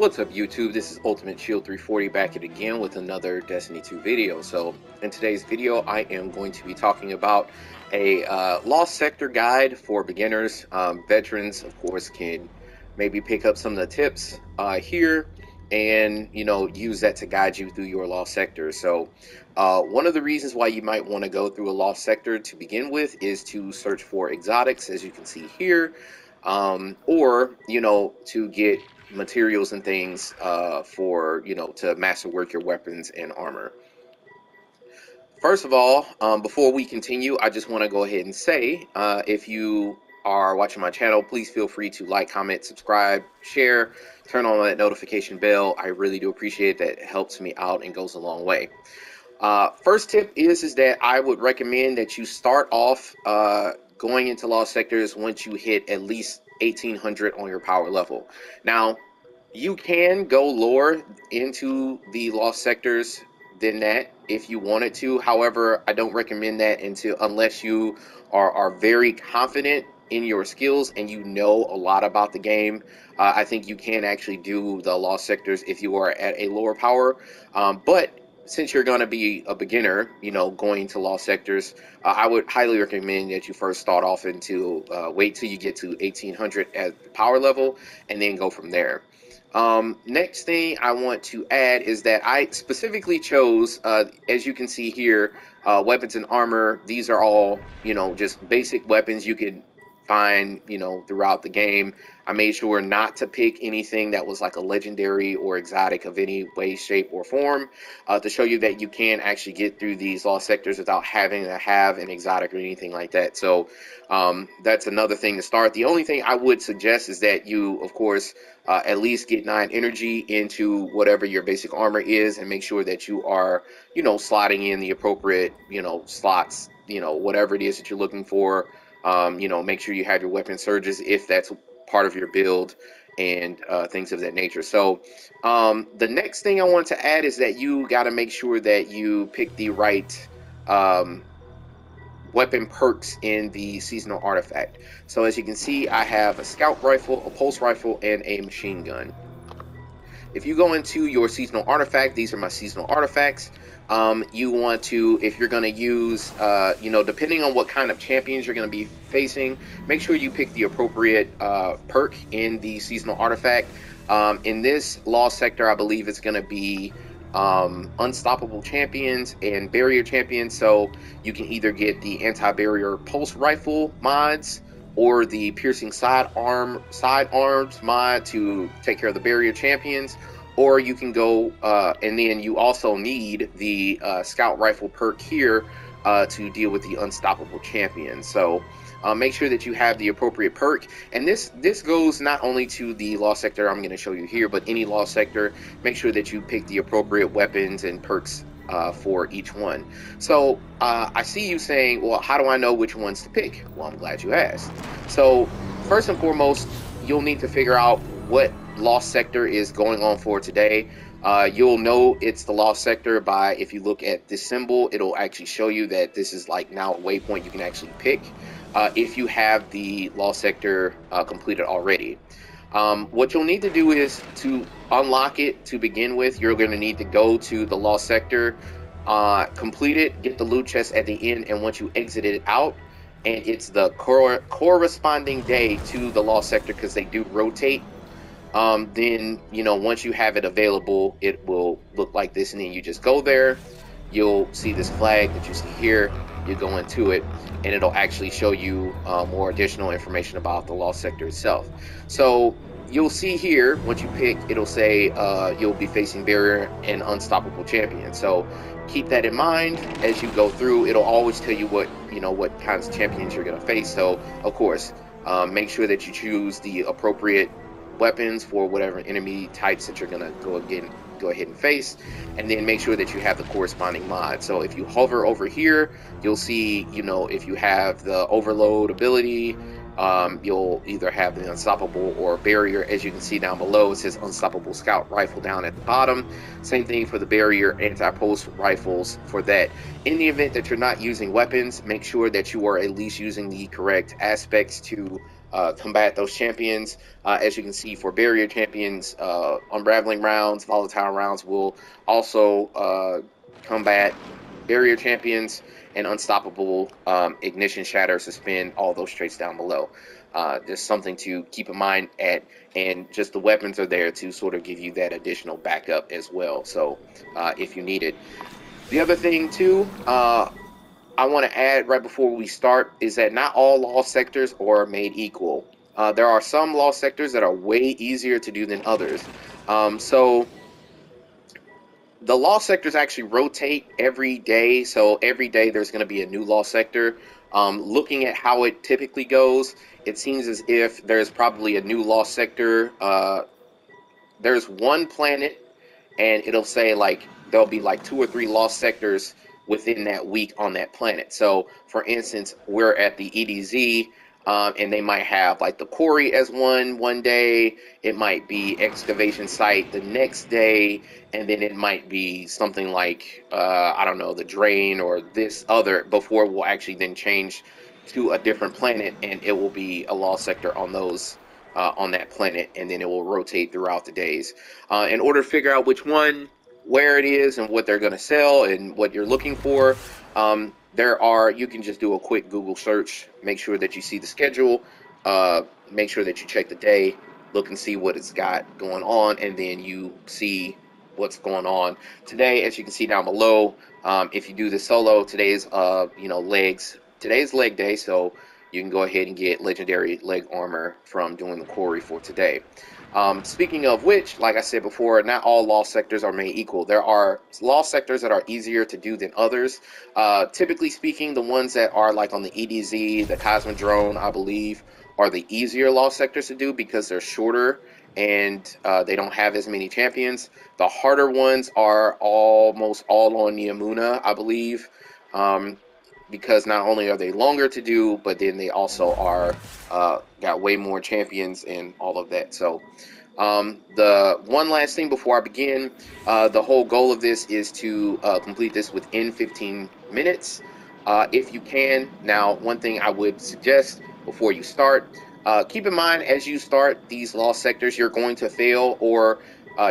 What's up YouTube, this is Ultimate Shield 340 back at again with another Destiny 2 video. So in today's video I am going to be talking about a Lost Sector guide for beginners. Veterans of course can maybe pick up some of the tips here and use that to guide you through your Lost Sector. So one of the reasons why you might want to go through a Lost Sector to begin with is to search for exotics, as you can see here, or to get materials and things for to masterwork your weapons and armor. First of all, before we continue, I just want to go ahead and say if you are watching my channel, please feel free to like, comment, subscribe, share, turn on that notification bell. I really do appreciate that. It helps me out and goes a long way. First tip is that I would recommend that you start off going into Lost Sectors once you hit at least 1800 on your power level. Now, you can go lower into the Lost Sectors than that if you wanted to. However, I don't recommend that unless you are very confident in your skills and you know a lot about the game. I think you can actually do the Lost Sectors if you are at a lower power. But since you're going to be a beginner, going to Lost Sectors, I would highly recommend that you first start off into wait till you get to 1800 at power level and then go from there. Next thing I want to add is that I specifically chose, as you can see here, weapons and armor. These are all, just basic weapons you could find, throughout the game. I made sure not to pick anything that was like a legendary or exotic of any way, shape, or form, to show you that you can actually get through these Lost Sectors without having to have an exotic or anything like that. So that's another thing to start. The only thing I would suggest is that you, of course, at least get 9 energy into whatever your basic armor is, and make sure that you are, slotting in the appropriate, slots, whatever it is that you're looking for. Make sure you have your weapon surges if that's part of your build, and things of that nature. So the next thing I want to add is that you got to make sure that you pick the right weapon perks in the seasonal artifact. So as you can see, I have a scout rifle, a pulse rifle, and a machine gun. If you go into your seasonal artifact, these are my seasonal artifacts. You want to, if you're going to use, depending on what kind of champions you're going to be facing, make sure you pick the appropriate perk in the seasonal artifact. In this Lost Sector, I believe it's going to be unstoppable champions and barrier champions. So you can either get the anti-barrier pulse rifle mods or the piercing sidearms mod to take care of the barrier champions, or you can go and then you also need the scout rifle perk here to deal with the unstoppable champions. So make sure that you have the appropriate perk, and this goes not only to the Lost Sector I'm going to show you here, but any Lost Sector. Make sure that you pick the appropriate weapons and perks for each one. So I see you saying, well, how do I know which ones to pick? Well, I'm glad you asked. So first and foremost, you'll need to figure out what Lost Sector is going on for today. You'll know it's the Lost Sector by, if you look at this symbol, it'll actually show you that this is like now a waypoint you can actually pick if you have the Lost Sector completed already. What you'll need to do is to unlock it to begin with. You're going to need to go to the Lost Sector, complete it, get the loot chest at the end, and once you exit it out, and it's the corresponding day to the Lost Sector, because they do rotate, then once you have it available, it will look like this, and then you just go there. You'll see this flag that you see here. You go into it, and it'll actually show you more additional information about the Lost Sector itself. So you'll see here, once you pick, it'll say you'll be facing barrier and unstoppable champions. So keep that in mind as you go through. It'll always tell you what kinds of champions you're going to face. So of course, make sure that you choose the appropriate weapons for whatever enemy types that you're going to go ahead and face, and then make sure that you have the corresponding mod. So if you hover over here, you'll see, if you have the overload ability, you'll either have the unstoppable or barrier. As you can see down below, it says unstoppable scout rifle down at the bottom. Same thing for the barrier anti-pulse rifles for that. In the event that you're not using weapons, make sure that you are at least using the correct aspects to combat those champions. As you can see, for barrier champions, unraveling rounds, volatile rounds will also combat barrier champions, and unstoppable, ignition, shatter, suspend, all those traits down below. Just something to keep in mind and just the weapons are there to sort of give you that additional backup as well. So if you need it. The other thing too, I want to add right before we start is that not all lost sectors are made equal. There are some lost sectors that are way easier to do than others. So the lost sectors actually rotate every day. So every day there's going to be a new lost sector. Looking at how it typically goes, it seems as if there's probably a new lost sector. There's one planet, and it'll say like there'll be like 2 or 3 lost sectors within that week on that planet. So for instance, we're at the EDZ, and they might have like the quarry as one day, it might be excavation site the next day, and then it might be something like I don't know, the drain or this other, before we'll actually then change to a different planet, and it will be a lost sector on those on that planet, and then it will rotate throughout the days. In order to figure out which one, where it is, and what they're going to sell, and what you're looking for, you can just do a quick Google search, make sure that you see the schedule, make sure that you check the day, look and see what it's got going on, and then you see what's going on today. As you can see down below, if you do the solo, today's leg day, so you can go ahead and get legendary leg armor from doing the quarry for today. Speaking of which, like I said before, not all lost sectors are made equal. There are lost sectors that are easier to do than others. Typically speaking, the ones that are like on the EDZ, the Cosmodrome, I believe, are the easier lost sectors to do because they're shorter and they don't have as many champions. The harder ones are almost all on Neomuna, I believe, because not only are they longer to do, but then they also are got way more champions and all of that. So the one last thing before I begin, the whole goal of this is to complete this within 15 minutes if you can. Now, one thing I would suggest before you start, keep in mind as you start these lost sectors, you're going to fail, or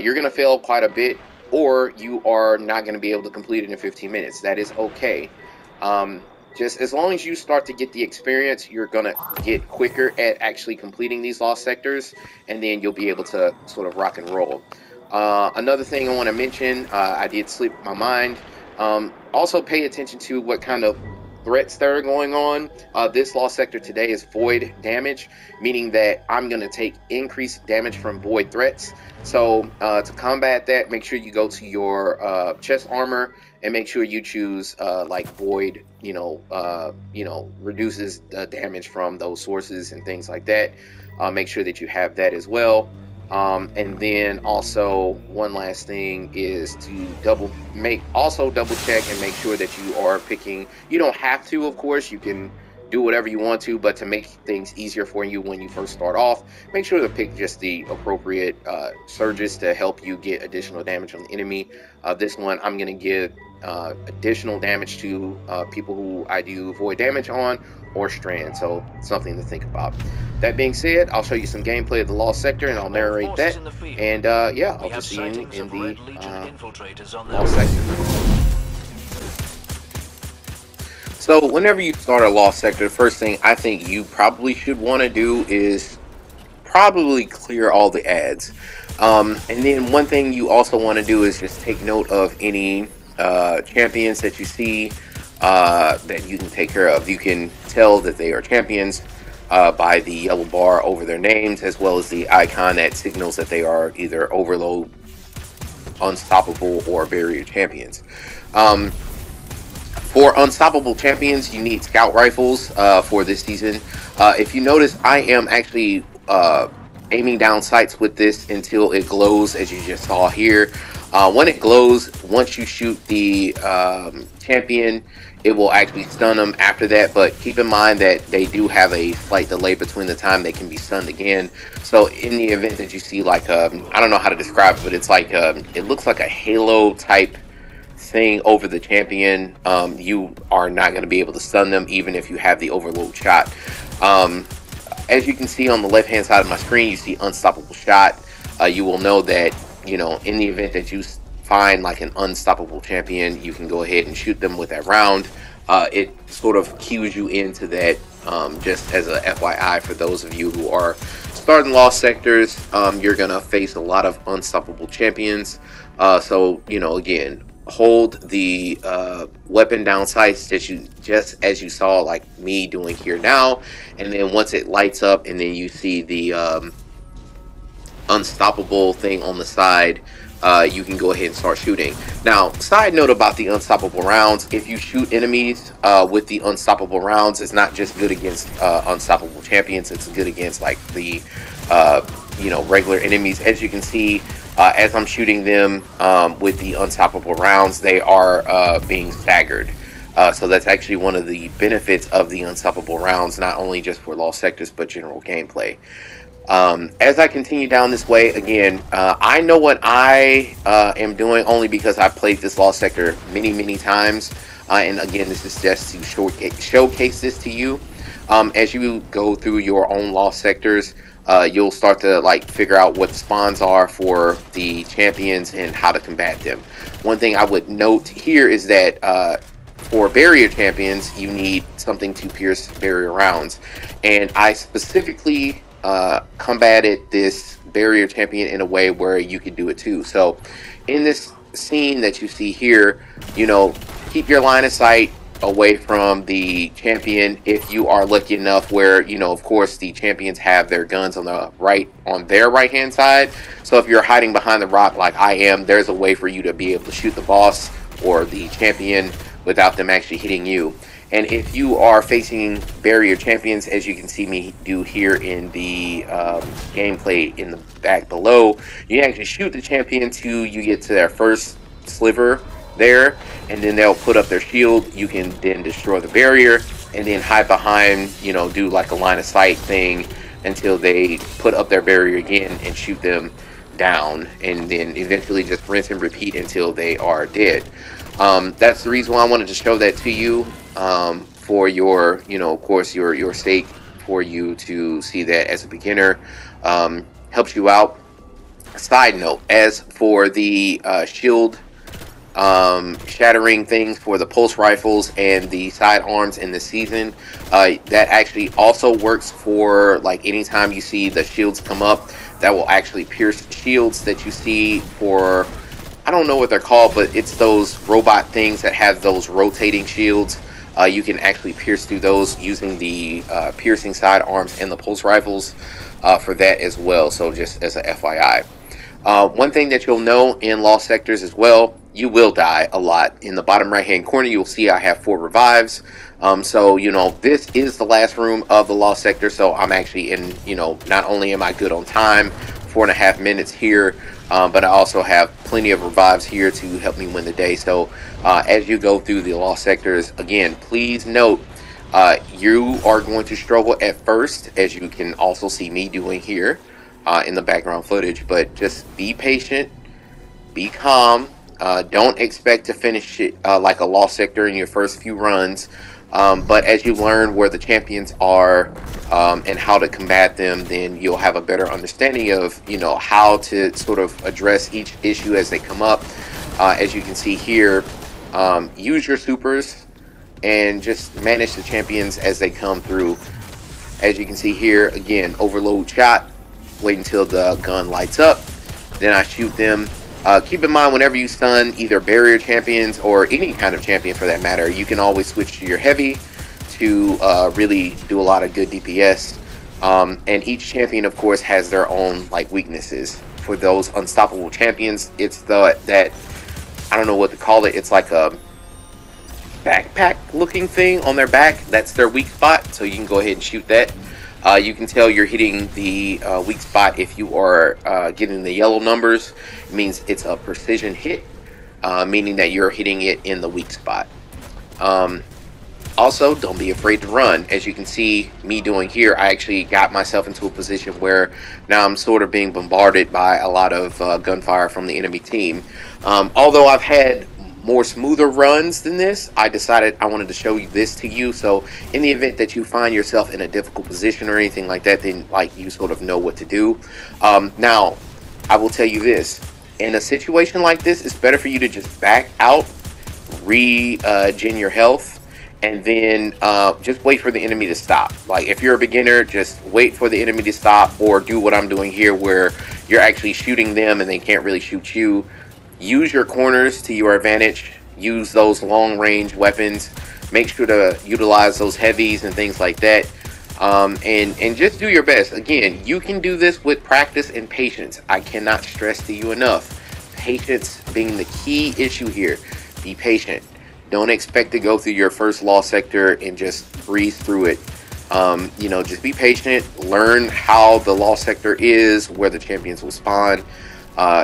you're going to fail quite a bit, or you are not going to be able to complete it in 15 minutes. That is okay. Just as long as you start to get the experience, you're going to get quicker at actually completing these lost sectors, and then you'll be able to sort of rock and roll. Another thing I want to mention, I did slip my mind. Also pay attention to what kind of threats that are going on. This lost sector today is void damage, meaning that I'm going to take increased damage from void threats. So to combat that, make sure you go to your chest armor and make sure you choose like void, reduces the damage from those sources and things like that. Make sure that you have that as well. And then also one last thing is to double check and make sure that you are picking. You don't have to, of course, you can do whatever you want to, but to make things easier for you when you first start off, make sure to pick just the appropriate surges to help you get additional damage on the enemy. This one I'm going to give additional damage to people who I do void damage on, or strand, so something to think about. That being said, I'll show you some gameplay of the lost sector and I'll narrate that, and yeah, I'll just see you in the lost sector. So whenever you start a lost sector, the first thing I think you probably should want to do is probably clear all the ads, and then one thing you also want to do is just take note of any champions that you see that you can take care of. You can tell that they are champions by the yellow bar over their names, as well as the icon that signals that they are either overload, unstoppable, or barrier champions. For unstoppable champions, you need scout rifles for this season. If you notice, I am actually aiming down sights with this until it glows, as you just saw here. When it glows, once you shoot the champion, it will actually stun them after that, but keep in mind that they do have a slight delay between the time they can be stunned again. So in the event that you see like I don't know how to describe it, but it's like it looks like a halo type thing over the champion, you are not going to be able to stun them even if you have the overload shot. As you can see on the left hand side of my screen, you see unstoppable shot. You will know that, you know, in the event that you find like an unstoppable champion, you can go ahead and shoot them with that round. It sort of cues you into that, just as a FYI for those of you who are starting lost sectors. You're gonna face a lot of unstoppable champions, so you know, again, hold the weapon down sights that you just as you saw like me doing here now, and then once it lights up and then you see the unstoppable thing on the side, you can go ahead and start shooting. Now, side note about the unstoppable rounds: if you shoot enemies with the unstoppable rounds, it's not just good against unstoppable champions, it's good against like the you know, regular enemies. As you can see, as I'm shooting them with the unstoppable rounds, they are being staggered. So that's actually one of the benefits of the unstoppable rounds, not only just for lost sectors but general gameplay. As I continue down this way, again, I know what I am doing only because I've played this lost sector many times, and again, this is just to showcase this to you. As you go through your own lost sectors, you'll start to like figure out what the spawns are for the champions and how to combat them. One thing I would note here is that for barrier champions, you need something to pierce barrier rounds, and I specifically combated this barrier champion in a way where you could do it too. So in this scene that you see here, you know, keep your line of sight away from the champion if you are lucky enough where, you know, of course the champions have their guns on their right hand side. So if you're hiding behind the rock like I am, there's a way for you to be able to shoot the boss or the champion without them actually hitting you. And if you are facing barrier champions, as you can see me do here in the gameplay in the back below, you actually shoot the champion till you get to their first sliver there, and then they'll put up their shield. You can then destroy the barrier and then hide behind, you know, do like a line of sight thing until they put up their barrier again and shoot them down, and then eventually just rinse and repeat until they are dead. That's the reason why I wanted to show that to you, for your, you know, of course, your sake, for you to see that as a beginner. Helps you out. Side note, as for the shield shattering things for the pulse rifles and the sidearms in the season, that actually also works for like anytime you see the shields come up, that will actually pierce shields that you see for, I don't know what they're called, but it's those robot things that have those rotating shields. You can actually pierce through those using the piercing sidearms and the pulse rifles for that as well. So just as a FYI. One thing that you'll know in lost sectors as well, you will die a lot. In the bottom right hand corner, you'll see I have 4 revives. So, you know, this is the last room of the lost sector. So I'm actually in, you know, not only am I good on time, 4.5 minutes here, but I also have plenty of revives here to help me win the day. So as you go through the lost sectors, again, please note, you are going to struggle at first, as you can also see me doing here in the background footage, but just be patient, be calm. Don't expect to finish it like a lost sector in your first few runs, but as you learn where the champions are and how to combat them, then you'll have a better understanding of, you know, how to sort of address each issue as they come up. As you can see here, use your supers and just manage the champions as they come through. As you can see here, again, overload shot, wait until the gun lights up, then I shoot them. Keep in mind, whenever you stun either barrier champions or any kind of champion for that matter, you can always switch to your heavy to really do a lot of good DPS. And each champion, of course, has their own like weaknesses. For those unstoppable champions, it's that I don't know what to call it. It's like a backpack looking thing on their back. That's their weak spot, so you can go ahead and shoot that. You can tell you're hitting the weak spot if you are getting the yellow numbers. It means it's a precision hit, meaning that you're hitting it in the weak spot. Also, don't be afraid to run. As you can see me doing here, I actually got myself into a position where now I'm sort of being bombarded by a lot of gunfire from the enemy team. Although I've had more smoother runs than this, I decided I wanted to show you this to you. So in the event that you find yourself in a difficult position or anything like that, then like you sort of know what to do. Now, I will tell you this. In a situation like this, it's better for you to just back out, regen your health, and then just wait for the enemy to stop. Like if you're a beginner, just wait for the enemy to stop, or do what I'm doing here where you're actually shooting them and they can't really shoot you. Use your corners to your advantage. Use those long range weapons. Make sure to utilize those heavies and things like that. And just do your best. Again, you can do this with practice and patience. I cannot stress to you enough. Patience being the key issue here. Be patient. Don't expect to go through your first lost sector and just breeze through it. You know, just be patient. Learn how the lost sector is, where the champions will spawn.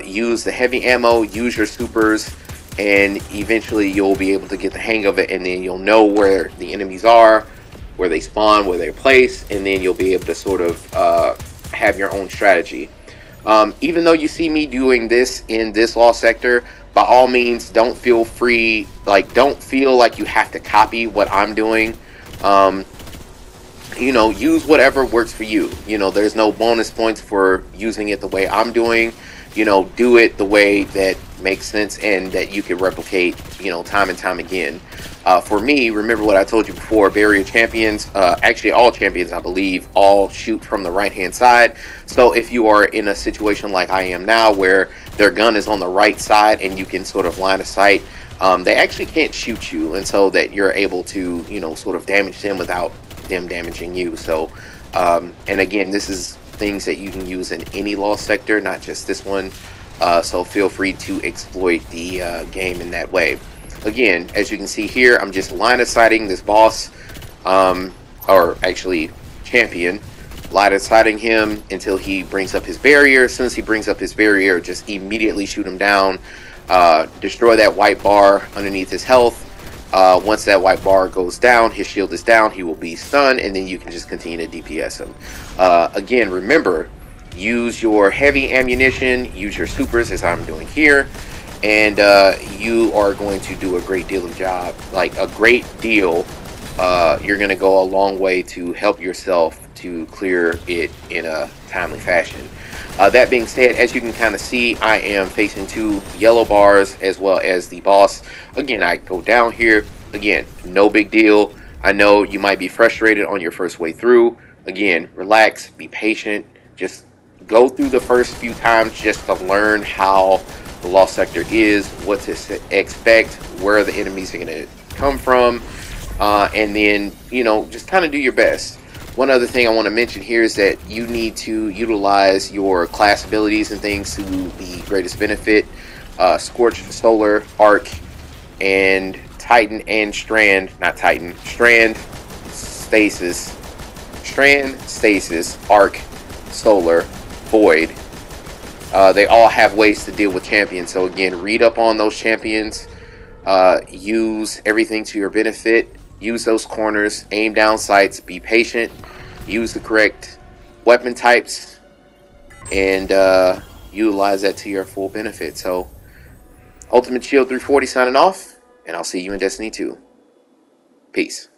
Use the heavy ammo, use your supers, and eventually you'll be able to get the hang of it, and then you'll know where the enemies are, where they spawn, where they're placed, and then you'll be able to sort of have your own strategy. Even though you see me doing this in this lost sector, by all means, don't feel free, like don't feel like you have to copy what I'm doing. You know, use whatever works for you. You know, there's no bonus points for using it the way I'm doing. You know, do it the way that makes sense and that you can replicate, you know, time and time again. For me, remember what I told you before, barrier champions, actually all champions, I believe, all shoot from the right-hand side. So if you are in a situation like I am now where their gun is on the right side and you can sort of line of sight, they actually can't shoot you, and so that you're able to, you know, sort of damage them without them damaging you. So, and again, this is things that you can use in any lost sector, not just this one. So feel free to exploit the game in that way. Again, as you can see here, I'm just line of sighting this boss, or actually champion, line of sighting him until he brings up his barrier. As soon as he brings up his barrier, just immediately shoot him down, destroy that white bar underneath his health. Once that white bar goes down, his shield is down, he will be stunned, and then you can just continue to DPS him. Again, remember, use your heavy ammunition, use your supers as I'm doing here, and you are going to do a great deal of job, like a great deal. You're going to go a long way to help yourself to clear it in a timely fashion. That being said, as you can kind of see, I am facing 2 yellow bars as well as the boss. Again, I go down here. Again, no big deal. I know you might be frustrated on your first way through. Again, relax, be patient. Just go through the first few times just to learn how the lost sector is, what to expect, where the enemies are going to come from, and then, you know, just kind of do your best. One other thing I want to mention here is that you need to utilize your class abilities and things to the greatest benefit. Scorch, Solar, Arc, and Titan and Strand, not Titan, Strand, Stasis, Arc, Solar, Void. They all have ways to deal with champions. So again, read up on those champions. Use everything to your benefit. Use those corners, aim down sights, be patient, use the correct weapon types, and utilize that to your full benefit. So, Ultimate Shield 340 signing off, and I'll see you in Destiny 2. Peace.